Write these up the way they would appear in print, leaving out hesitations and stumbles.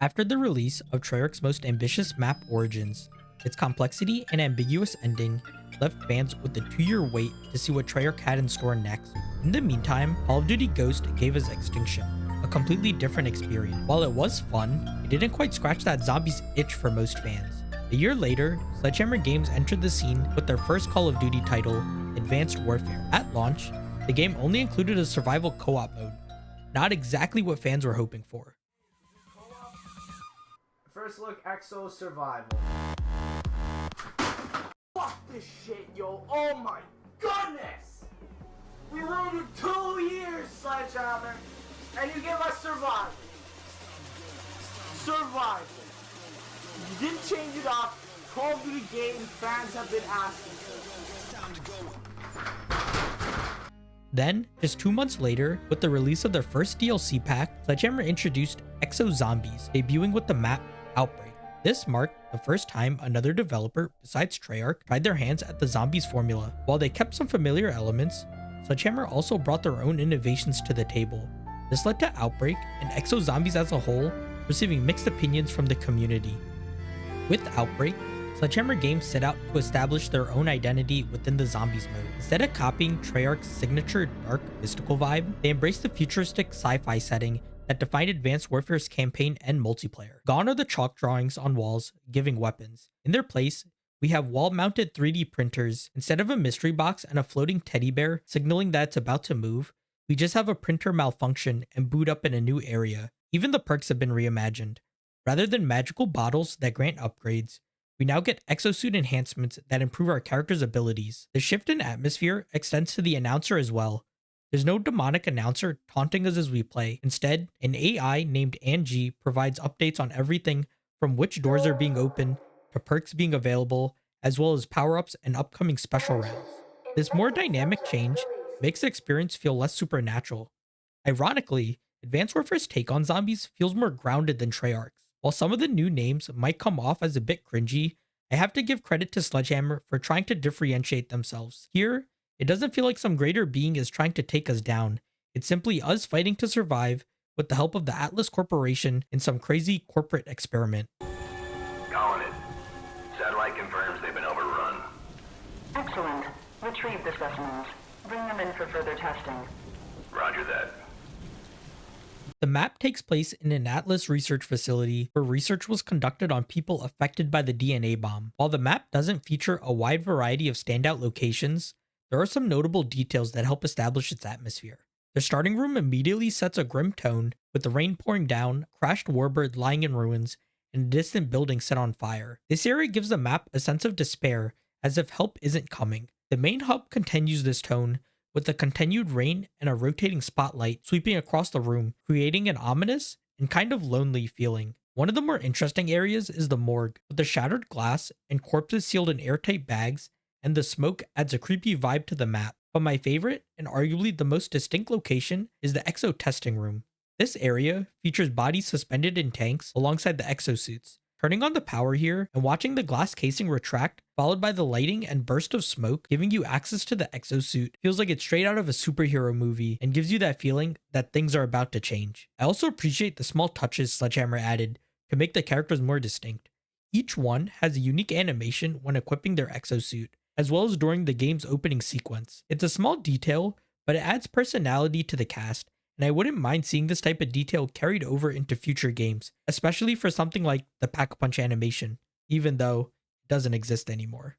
After the release of Treyarch's most ambitious map, Origins, its complexity and ambiguous ending left fans with a 2-year wait to see what Treyarch had in store next. In the meantime, Call of Duty Ghost gave us Extinction, a completely different experience. While it was fun, it didn't quite scratch that zombies itch for most fans. A year later, Sledgehammer Games entered the scene with their first Call of Duty title, Advanced Warfare. At launch, the game only included a survival co-op mode, not exactly what fans were hoping for. First look, Exo Survival. Fuck this shit, yo. Oh my goodness! We waited 2 years, Sledgehammer, and you give us Survival. Survival. You didn't change it up. Call of Duty game fans have been asking for. Then, just 2 months later, with the release of their first DLC pack, Sledgehammer introduced Exo Zombies, debuting with the map Outbreak. This marked the first time another developer besides Treyarch tried their hands at the zombies formula. While they kept some familiar elements, Sledgehammer also brought their own innovations to the table. This led to Outbreak and Exo Zombies as a whole receiving mixed opinions from the community. With Outbreak, Sledgehammer Games set out to establish their own identity within the zombies mode. Instead of copying Treyarch's signature dark, mystical vibe, they embraced the futuristic sci-fi setting that defined Advanced Warfare's campaign and multiplayer. Gone are the chalk drawings on walls giving weapons. In their place, we have wall-mounted 3D printers. Instead of a mystery box and a floating teddy bear signaling that it's about to move, we just have a printer malfunction and boot up in a new area. Even the perks have been reimagined. Rather than magical bottles that grant upgrades, we now get exosuit enhancements that improve our character's abilities. The shift in atmosphere extends to the announcer as well. There's no demonic announcer taunting us as we play. Instead, an AI named Angie provides updates on everything from which doors are being opened to perks being available, as well as power-ups and upcoming special rounds. This more dynamic change makes the experience feel less supernatural. Ironically, Advanced Warfare's take on zombies feels more grounded than Treyarch's. While some of the new names might come off as a bit cringy, I have to give credit to Sledgehammer for trying to differentiate themselves. Here, it doesn't feel like some greater being is trying to take us down. It's simply us fighting to survive with the help of the Atlas Corporation in some crazy corporate experiment. Calling it. Satellite confirms they've been overrun. Excellent. Retrieve the specimens. Bring them in for further testing. Roger that. The map takes place in an Atlas research facility where research was conducted on people affected by the DNA bomb. While the map doesn't feature a wide variety of standout locations, there are some notable details that help establish its atmosphere. The starting room immediately sets a grim tone with the rain pouring down, a crashed warbird lying in ruins, and a distant building set on fire. This area gives the map a sense of despair, as if help isn't coming. The main hub continues this tone, with the continued rain and a rotating spotlight sweeping across the room, creating an ominous and kind of lonely feeling. One of the more interesting areas is the morgue, with the shattered glass and corpses sealed in airtight bags, and the smoke adds a creepy vibe to the map. But my favorite, and arguably the most distinct location, is the Exo testing room. This area features bodies suspended in tanks alongside the exosuits. Turning on the power here and watching the glass casing retract, followed by the lighting and burst of smoke giving you access to the exosuit, feels like it's straight out of a superhero movie and gives you that feeling that things are about to change. I also appreciate the small touches Sledgehammer added to make the characters more distinct. Each one has a unique animation when equipping their exosuit, as well as during the game's opening sequence. It's a small detail, but it adds personality to the cast, and I wouldn't mind seeing this type of detail carried over into future games, especially for something like the Pack-a-Punch animation, even though it doesn't exist anymore.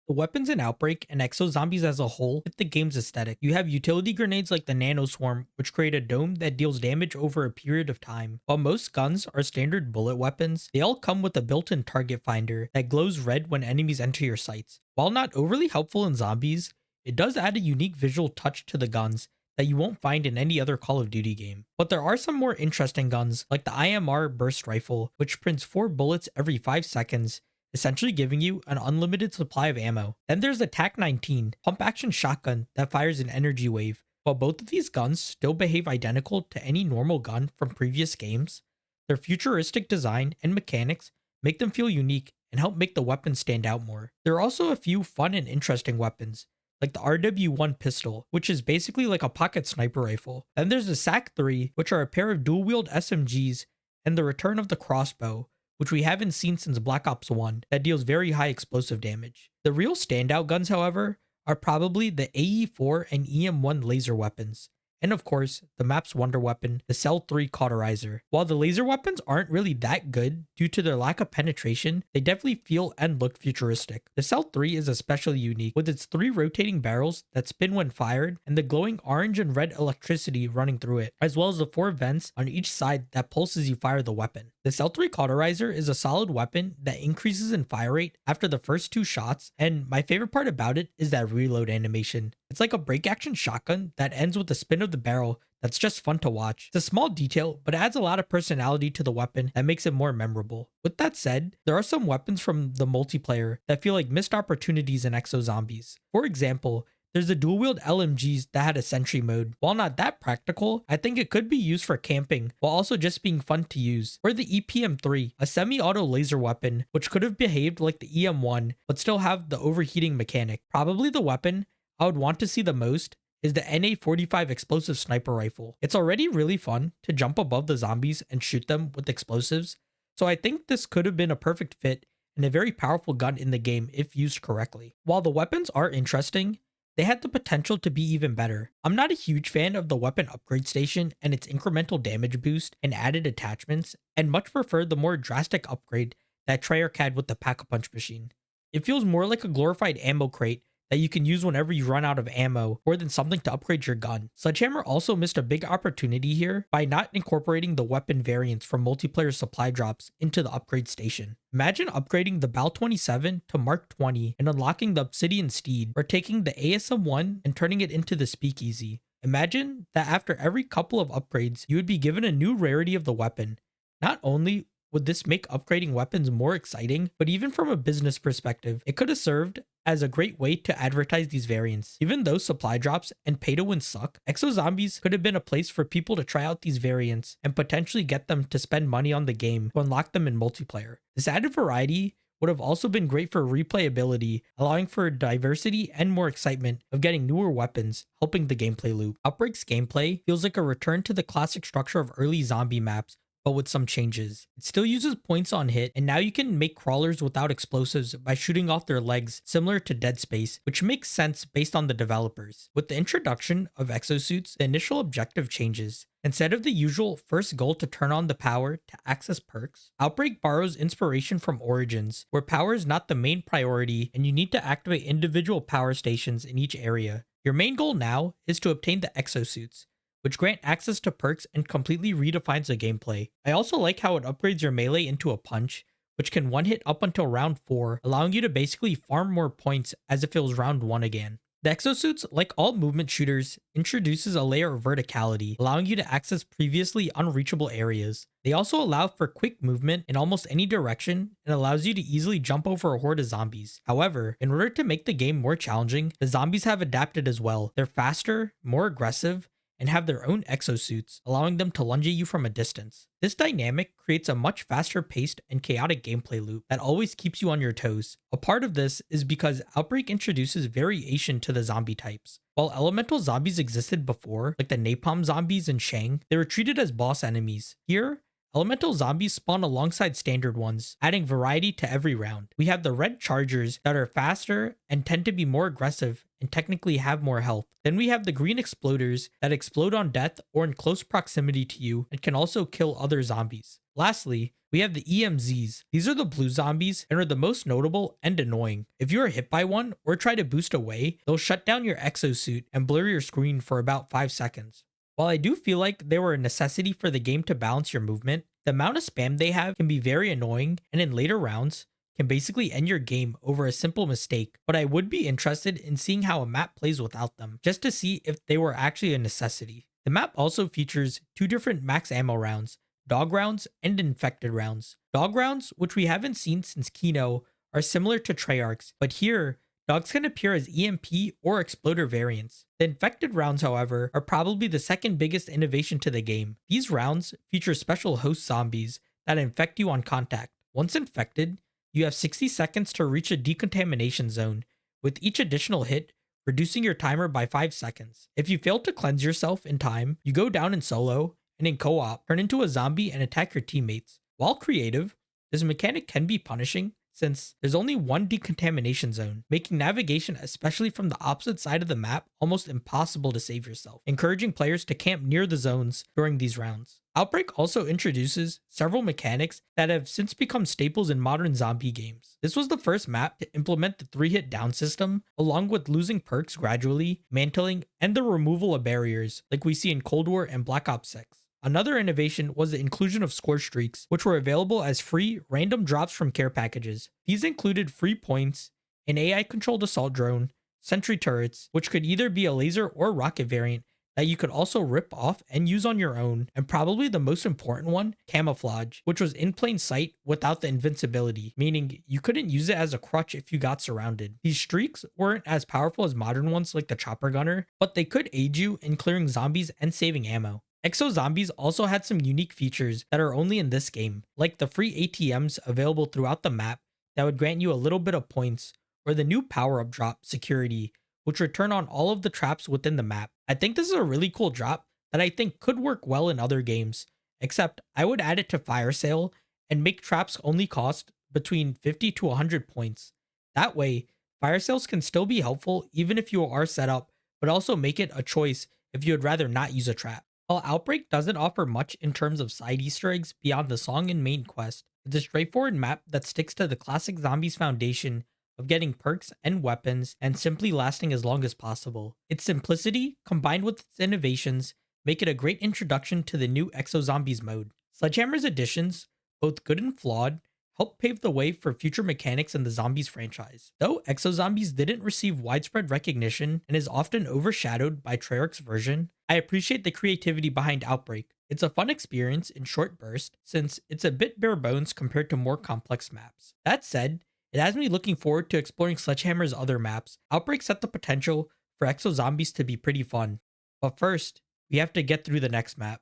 The weapons in Outbreak and Exo Zombies as a whole fit the game's aesthetic. You have utility grenades like the Nano Swarm, which create a dome that deals damage over a period of time. While most guns are standard bullet weapons, they all come with a built-in target finder that glows red when enemies enter your sights. While not overly helpful in zombies, it does add a unique visual touch to the guns that you won't find in any other Call of Duty game. But there are some more interesting guns, like the IMR burst rifle, which prints 4 bullets every 5 seconds, essentially giving you an unlimited supply of ammo. Then there's the TAC-19, pump-action shotgun that fires an energy wave. While both of these guns still behave identical to any normal gun from previous games, their futuristic design and mechanics make them feel unique and help make the weapons stand out more. There are also a few fun and interesting weapons, like the RW1 pistol, which is basically like a pocket sniper rifle. Then there's the SAC-3, which are a pair of dual-wield SMGs and the return of the crossbow, which we haven't seen since Black Ops 1, that deals very high explosive damage. The real standout guns, however, are probably the AE4 and EM1 laser weapons, and of course, the map's wonder weapon, the Cell 3 Cauterizer. While the laser weapons aren't really that good due to their lack of penetration, they definitely feel and look futuristic. The Cell 3 is especially unique, with its 3 rotating barrels that spin when fired, and the glowing orange and red electricity running through it, as well as the 4 vents on each side that pulse as you fire the weapon. The Cell 3 Cauterizer is a solid weapon that increases in fire rate after the first 2 shots, and my favorite part about it is that reload animation. It's like a break action shotgun that ends with the spin of the barrel that's just fun to watch. It's a small detail, but it adds a lot of personality to the weapon that makes it more memorable. With that said, there are some weapons from the multiplayer that feel like missed opportunities in Exo Zombies. For example, there's the dual wield LMGs that had a sentry mode. While not that practical, I think it could be used for camping while also just being fun to use. Or the EPM3, a semi-auto laser weapon which could have behaved like the EM1 but still have the overheating mechanic. Probably the weapon I would want to see the most is the NA-45 explosive sniper rifle. It's already really fun to jump above the zombies and shoot them with explosives, so I think this could have been a perfect fit and a very powerful gun in the game if used correctly. While the weapons are interesting, they had the potential to be even better. I'm not a huge fan of the weapon upgrade station and its incremental damage boost and added attachments, and much prefer the more drastic upgrade that Treyarch had with the Pack-a-Punch machine. It feels more like a glorified ammo crate that you can use whenever you run out of ammo, more than something to upgrade your gun. Sledgehammer also missed a big opportunity here by not incorporating the weapon variants from multiplayer supply drops into the upgrade station. Imagine upgrading the BAL-27 to Mark 20 and unlocking the Obsidian Steed, or taking the ASM-1 and turning it into the Speakeasy. Imagine that after every couple of upgrades, you would be given a new rarity of the weapon. Not only would this make upgrading weapons more exciting, but even from a business perspective, it could have served as a great way to advertise these variants. Even though supply drops and pay to win suck, Exo Zombies could have been a place for people to try out these variants and potentially get them to spend money on the game to unlock them in multiplayer. This added variety would have also been great for replayability, allowing for diversity and more excitement of getting newer weapons, helping the gameplay loop. Outbreak's gameplay feels like a return to the classic structure of early zombie maps, but with some changes. It still uses points on hit, and now you can make crawlers without explosives by shooting off their legs, similar to Dead Space, which makes sense based on the developers. With the introduction of exosuits, the initial objective changes. Instead of the usual first goal to turn on the power to access perks, Outbreak borrows inspiration from Origins, where power is not the main priority and you need to activate individual power stations in each area. Your main goal now is to obtain the exosuits, which grant access to perks and completely redefines the gameplay. I also like how it upgrades your melee into a punch, which can one hit up until round 4, allowing you to basically farm more points as if it was round 1 again. The exosuits, like all movement shooters, introduces a layer of verticality, allowing you to access previously unreachable areas. They also allow for quick movement in almost any direction and allows you to easily jump over a horde of zombies. However, in order to make the game more challenging, the zombies have adapted as well. They're faster, more aggressive, and have their own exosuits, allowing them to lunge at you from a distance. This dynamic creates a much faster paced and chaotic gameplay loop that always keeps you on your toes. A part of this is because Outbreak introduces variation to the zombie types. While elemental zombies existed before, like the napalm zombies in Shang, they were treated as boss enemies. Here, elemental zombies spawn alongside standard ones, adding variety to every round. We have the red chargers that are faster and tend to be more aggressive and technically have more health. Then we have the green exploders that explode on death or in close proximity to you and can also kill other zombies. Lastly, we have the EMZs. These are the blue zombies and are the most notable and annoying. If you are hit by one or try to boost away, they'll shut down your exosuit and blur your screen for about 5 seconds. While I do feel like they were a necessity for the game to balance your movement, the amount of spam they have can be very annoying and in later rounds can basically end your game over a simple mistake, but I would be interested in seeing how a map plays without them, just to see if they were actually a necessity. The map also features 2 different max ammo rounds, dog rounds and infected rounds. Dog rounds, which we haven't seen since Kino, are similar to Treyarch's, but here, dogs can appear as EMP or exploder variants. The infected rounds, however, are probably the second biggest innovation to the game. These rounds feature special host zombies that infect you on contact. Once infected, you have 60 seconds to reach a decontamination zone, with each additional hit reducing your timer by 5 seconds. If you fail to cleanse yourself in time, you go down in solo and in co-op, turn into a zombie and attack your teammates. While creative, this mechanic can be punishing since there's only one decontamination zone, making navigation, especially from the opposite side of the map, almost impossible to save yourself, encouraging players to camp near the zones during these rounds. Outbreak also introduces several mechanics that have since become staples in modern zombie games. This was the first map to implement the 3-hit down system, along with losing perks gradually, mantling, and the removal of barriers, like we see in Cold War and Black Ops 6. Another innovation was the inclusion of score streaks, which were available as free, random drops from care packages. These included free points, an AI-controlled assault drone, sentry turrets, which could either be a laser or rocket variant that you could also rip off and use on your own, and probably the most important one, camouflage, which was in plain sight without the invincibility, meaning you couldn't use it as a crutch if you got surrounded. These streaks weren't as powerful as modern ones like the chopper gunner, but they could aid you in clearing zombies and saving ammo. Exo Zombies also had some unique features that are only in this game, like the free ATMs available throughout the map that would grant you a little bit of points, or the new power-up drop security, which would turn on all of the traps within the map. I think this is a really cool drop that I think could work well in other games, except I would add it to Fire Sale and make traps only cost between 50 to 100 points. That way, Fire Sales can still be helpful even if you are set up, but also make it a choice if you would rather not use a trap. While Outbreak doesn't offer much in terms of side Easter eggs beyond the song and main quest, it's a straightforward map that sticks to the classic Zombies foundation of getting perks and weapons and simply lasting as long as possible. Its simplicity, combined with its innovations, make it a great introduction to the new Exo Zombies mode. Sledgehammer's additions, both good and flawed, help pave the way for future mechanics in the Zombies franchise. Though Exo Zombies didn't receive widespread recognition and is often overshadowed by Treyarch's version, I appreciate the creativity behind Outbreak. It's a fun experience in short bursts since it's a bit bare bones compared to more complex maps. That said, it has me looking forward to exploring Sledgehammer's other maps. Outbreak set the potential for Exo Zombies to be pretty fun. But first, we have to get through the next map.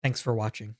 Thanks for watching.